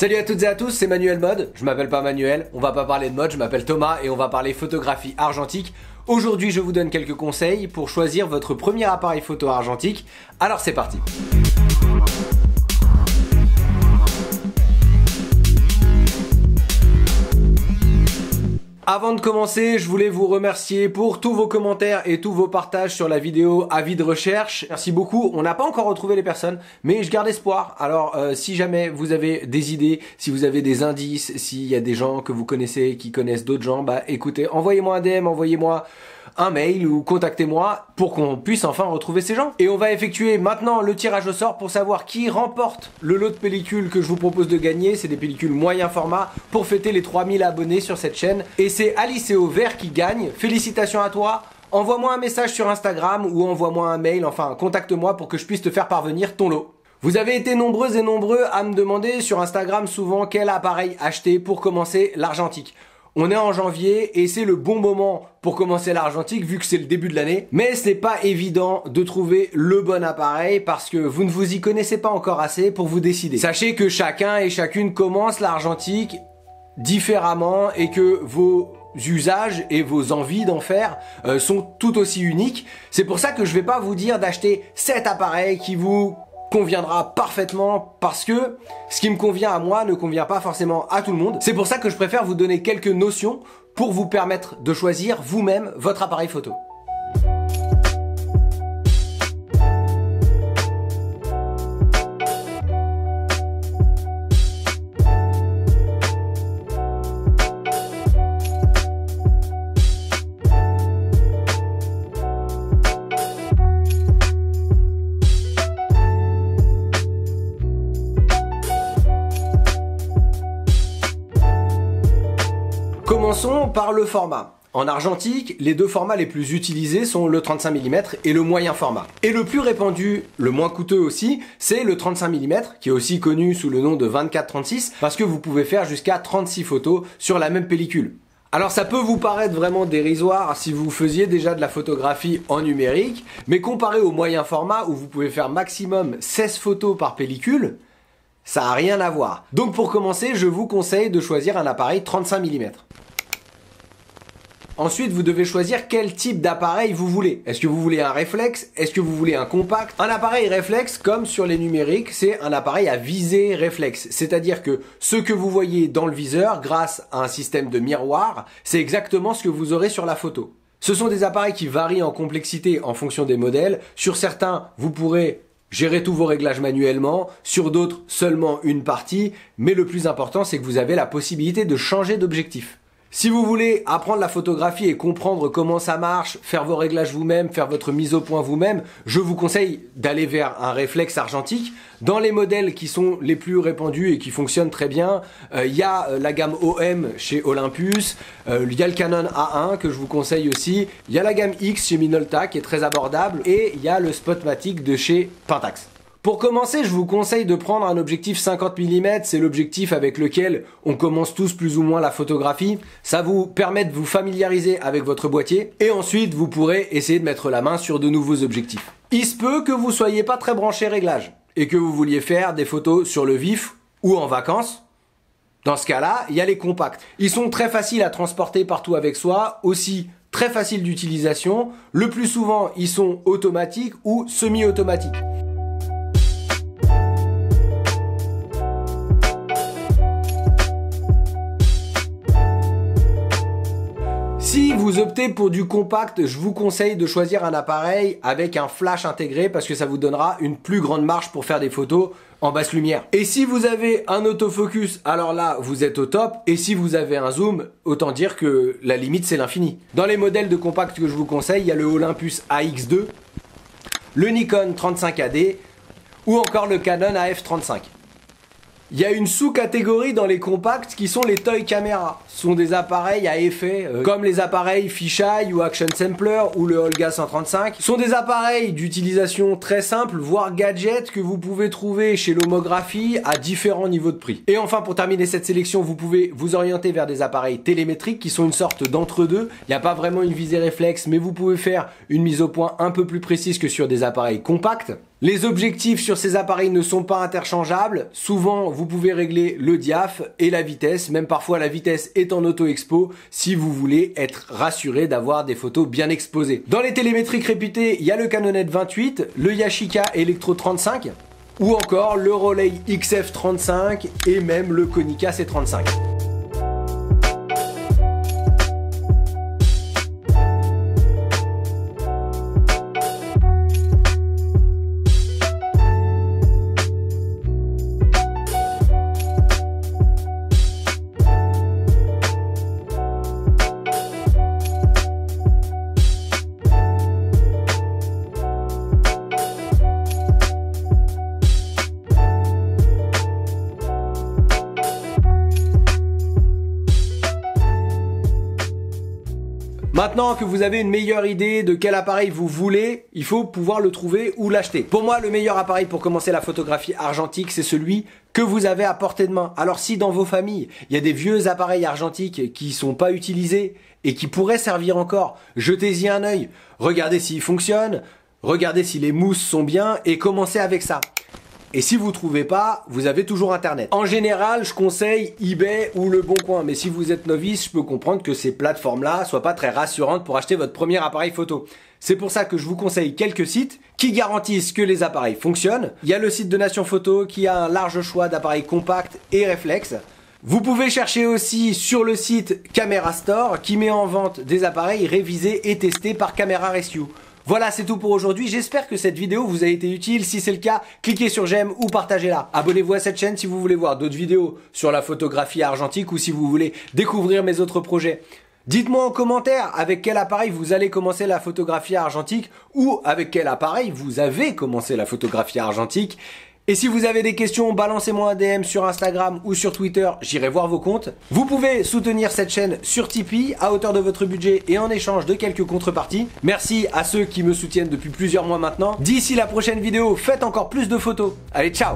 Salut à toutes et à tous, c'est Manuel Mode. Je m'appelle pas Manuel, on va pas parler de mode, je m'appelle Thomas et on va parler photographie argentique. Aujourd'hui, je vous donne quelques conseils pour choisir votre premier appareil photo argentique. Alors c'est parti. Avant de commencer, je voulais vous remercier pour tous vos commentaires et tous vos partages sur la vidéo avis de recherche. Merci beaucoup. On n'a pas encore retrouvé les personnes, mais je garde espoir. Alors, si jamais vous avez des idées, si vous avez des indices, s'il y a des gens que vous connaissez, qui connaissent d'autres gens, bah écoutez, envoyez-moi un DM, envoyez-moi un mail ou contactez-moi pour qu'on puisse enfin retrouver ces gens. Et on va effectuer maintenant le tirage au sort pour savoir qui remporte le lot de pellicules que je vous propose de gagner. C'est des pellicules moyen format pour fêter les 3000 abonnés sur cette chaîne. Et c'est Aliceo Vert qui gagne. Félicitations à toi. Envoie-moi un message sur Instagram ou envoie-moi un mail, enfin contacte-moi pour que je puisse te faire parvenir ton lot. Vous avez été nombreuses et nombreux à me demander sur Instagram souvent quel appareil acheter pour commencer l'argentique. On est en janvier et c'est le bon moment pour commencer l'argentique vu que c'est le début de l'année. Mais c'est pas évident de trouver le bon appareil parce que vous ne vous y connaissez pas encore assez pour vous décider. Sachez que chacun et chacune commence l'argentique différemment et que vos usages et vos envies d'en faire sont tout aussi uniques. C'est pour ça que je vais pas vous dire d'acheter cet appareil qui vous conviendra parfaitement parce que ce qui me convient à moi ne convient pas forcément à tout le monde. C'est pour ça que je préfère vous donner quelques notions pour vous permettre de choisir vous-même votre appareil photo. Commençons par le format. En argentique, les deux formats les plus utilisés sont le 35 mm et le moyen format. Et le plus répandu, le moins coûteux aussi, c'est le 35 mm, qui est aussi connu sous le nom de 24-36, parce que vous pouvez faire jusqu'à 36 photos sur la même pellicule. Alors ça peut vous paraître vraiment dérisoire si vous faisiez déjà de la photographie en numérique, mais comparé au moyen format où vous pouvez faire maximum 16 photos par pellicule, ça n'a rien à voir. Donc pour commencer, je vous conseille de choisir un appareil 35 mm. Ensuite, vous devez choisir quel type d'appareil vous voulez. Est-ce que vous voulez un réflexe? Est-ce que vous voulez un compact? Un appareil réflexe, comme sur les numériques, c'est un appareil à visée réflexe. C'est-à-dire que ce que vous voyez dans le viseur, grâce à un système de miroir, c'est exactement ce que vous aurez sur la photo. Ce sont des appareils qui varient en complexité en fonction des modèles. Sur certains, vous pourrez gérer tous vos réglages manuellement, sur d'autres, seulement une partie. Mais le plus important, c'est que vous avez la possibilité de changer d'objectif. Si vous voulez apprendre la photographie et comprendre comment ça marche, faire vos réglages vous-même, faire votre mise au point vous-même, je vous conseille d'aller vers un réflexe argentique. Dans les modèles qui sont les plus répandus et qui fonctionnent très bien, il y a la gamme OM chez Olympus, il y a le Canon A1 que je vous conseille aussi, il y a la gamme X chez Minolta qui est très abordable et il y a le Spotmatic de chez Pentax. Pour commencer, je vous conseille de prendre un objectif 50 mm, c'est l'objectif avec lequel on commence tous plus ou moins la photographie. Ça vous permet de vous familiariser avec votre boîtier et ensuite vous pourrez essayer de mettre la main sur de nouveaux objectifs. Il se peut que vous soyez pas très branché réglage et que vous vouliez faire des photos sur le vif ou en vacances. Dans ce cas-là, il y a les compacts. Ils sont très faciles à transporter partout avec soi, aussi très faciles d'utilisation. Le plus souvent, ils sont automatiques ou semi-automatiques. Si vous optez pour du compact, je vous conseille de choisir un appareil avec un flash intégré parce que ça vous donnera une plus grande marge pour faire des photos en basse lumière. Et si vous avez un autofocus, alors là, vous êtes au top. Et si vous avez un zoom, autant dire que la limite, c'est l'infini. Dans les modèles de compact que je vous conseille, il y a le Olympus AX2, le Nikon 35AD ou encore le Canon AF35. Il y a une sous-catégorie dans les compacts qui sont les toy caméras. Ce sont des appareils à effet, comme les appareils Fisheye ou Action Sampler ou le Olga 135. Ce sont des appareils d'utilisation très simple, voire gadget, que vous pouvez trouver chez l'Homographie à différents niveaux de prix. Et enfin, pour terminer cette sélection, vous pouvez vous orienter vers des appareils télémétriques qui sont une sorte d'entre-deux. Il n'y a pas vraiment une visée réflexe, mais vous pouvez faire une mise au point un peu plus précise que sur des appareils compacts. Les objectifs sur ces appareils ne sont pas interchangeables. Souvent, vous pouvez régler le diaph et la vitesse. Même parfois, la vitesse est en auto-expo si vous voulez être rassuré d'avoir des photos bien exposées. Dans les télémétriques réputées, il y a le Canonet 28, le Yashica Electro 35 ou encore le Rolei XF 35 et même le Konica C35. Maintenant que vous avez une meilleure idée de quel appareil vous voulez, il faut pouvoir le trouver ou l'acheter. Pour moi, le meilleur appareil pour commencer la photographie argentique, c'est celui que vous avez à portée de main. Alors si dans vos familles, il y a des vieux appareils argentiques qui sont pas utilisés et qui pourraient servir encore, jetez-y un œil. Regardez s'ils fonctionnent, regardez si les mousses sont bien et commencez avec ça. Et si vous trouvez pas, vous avez toujours internet. En général, je conseille eBay ou Le Bon Coin, mais si vous êtes novice, je peux comprendre que ces plateformes-là soient pas très rassurantes pour acheter votre premier appareil photo. C'est pour ça que je vous conseille quelques sites qui garantissent que les appareils fonctionnent. Il y a le site de Nation Photo qui a un large choix d'appareils compacts et réflexes. Vous pouvez chercher aussi sur le site Camera Store qui met en vente des appareils révisés et testés par Camera Rescue. Voilà, c'est tout pour aujourd'hui. J'espère que cette vidéo vous a été utile. Si c'est le cas, cliquez sur j'aime ou partagez-la. Abonnez-vous à cette chaîne si vous voulez voir d'autres vidéos sur la photographie argentique ou si vous voulez découvrir mes autres projets. Dites-moi en commentaire avec quel appareil vous allez commencer la photographie argentique ou avec quel appareil vous avez commencé la photographie argentique. Et si vous avez des questions, balancez-moi un DM sur Instagram ou sur Twitter, j'irai voir vos comptes. Vous pouvez soutenir cette chaîne sur Tipeee à hauteur de votre budget et en échange de quelques contreparties. Merci à ceux qui me soutiennent depuis plusieurs mois maintenant. D'ici la prochaine vidéo, faites encore plus de photos. Allez, ciao!